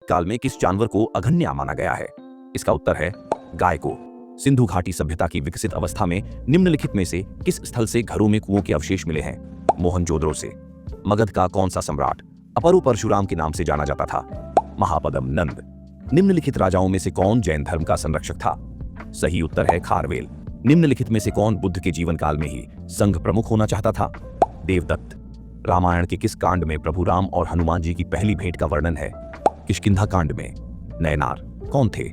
काल में किस जानवर को अघन्या माना गया है? इसका उत्तर है गाय को। सिंधु घाटी सभ्यता की विकसित अवस्था में निम्नलिखित में से किस स्थल से घरों में कुओं के अवशेष मिले हैं? मोहनजोदड़ो से। मगध का कौन सा सम्राट अपरु परशुराम के नाम से जाना जाता था? महापद्म नंद। निम्नलिखित राजाओं में से कौन जैन धर्म का संरक्षक था? सही उत्तर है खारवेल। निम्नलिखित में से कौन बुद्ध के जीवन काल में ही संघ प्रमुख होना चाहता था? देवदत्त। रामायण के किस कांड में प्रभु राम और हनुमान जी की पहली भेंट का वर्णन है? किष्किंधा कांड में। नयनार कौन थे?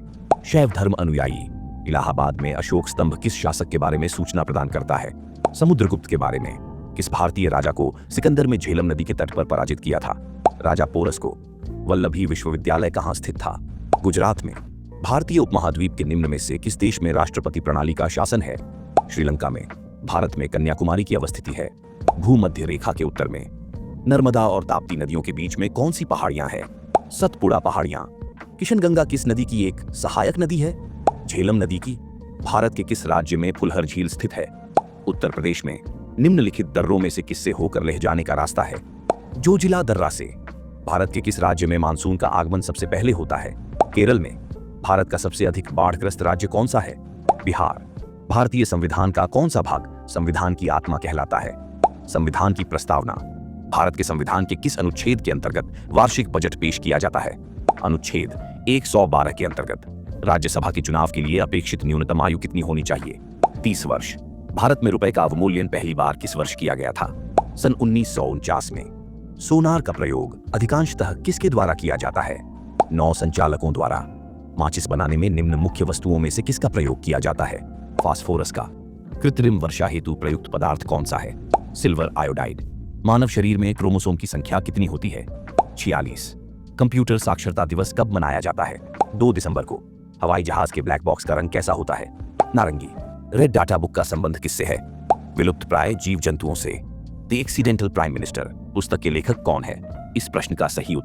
शैव धर्म अनुयायी। इलाहाबाद में अशोक स्तंभ किस शासक के बारे में सूचना प्रदान करता है? समुद्रगुप्त के बारे में। किस भारतीय राजा को सिकंदर में झेलम नदी के तट पर पराजित किया था? राजा पोरस को। वल्लभी विश्वविद्यालय कहाँ स्थित था? गुजरात में। भारतीय उपमहाद्वीप के निम्न में से किस देश में राष्ट्रपति प्रणाली का शासन है? श्रीलंका में। भारत में कन्याकुमारी की अवस्थिति है? भूमध्य रेखा के उत्तर में। नर्मदा और ताप्ती नदियों के बीच में कौन सी पहाड़ियां हैं? सतपुड़ा पहाड़ियां। किशनगंगा किस नदी की एक सहायक नदी है? झेलम नदी की। भारत के किस राज्य में फुलहर झील स्थित है? उत्तर प्रदेश में। निम्नलिखित दर्रों में से किससे होकर लह जाने का रास्ता है? जोजिला दर्रा से। भारत के किस राज्य में मानसून का आगमन सबसे पहले होता है? केरल में। भारत का सबसे अधिक बाढ़ग्रस्त राज्य कौन सा है? बिहार। भारतीय संविधान का कौन सा भाग संविधान की आत्मा कहलाता है? संविधान की प्रस्तावना। भारत के संविधान के किस अनुच्छेद के अंतर्गत वार्षिक बजट पेश किया जाता है? अनुच्छेद 112 के अंतर्गत। राज्यसभा के चुनाव के लिए अपेक्षित न्यूनतम आयु कितनी होनी चाहिए? 30 वर्ष। भारत में रुपए का अवमूल्यन पहली बार किस वर्ष किया गया था? सन 1949 में। सोनार का प्रयोग अधिकांशतः किसके द्वारा किया जाता है? नौ संचालकों द्वारा। माचिस बनाने में निम्न मुख्य वस्तुओं में से किसका प्रयोग किया जाता है? फास्फोरस का। कृत्रिम वर्षा हेतु प्रयुक्त पदार्थ कौन सा है? Silver iodide. मानव शरीर में क्रोमोसोम की संख्या कितनी होती है? 46। कंप्यूटर साक्षरता दिवस कब मनाया जाता है? 2 दिसंबर को। हवाई जहाज के ब्लैक बॉक्स का रंग कैसा होता है? नारंगी। रेड डाटा बुक का संबंध किससे है? विलुप्त प्राय जीव जंतुओं से। द एक्सीडेंटल प्राइम मिनिस्टर पुस्तक के लेखक कौन है? इस प्रश्न का सही उत्तर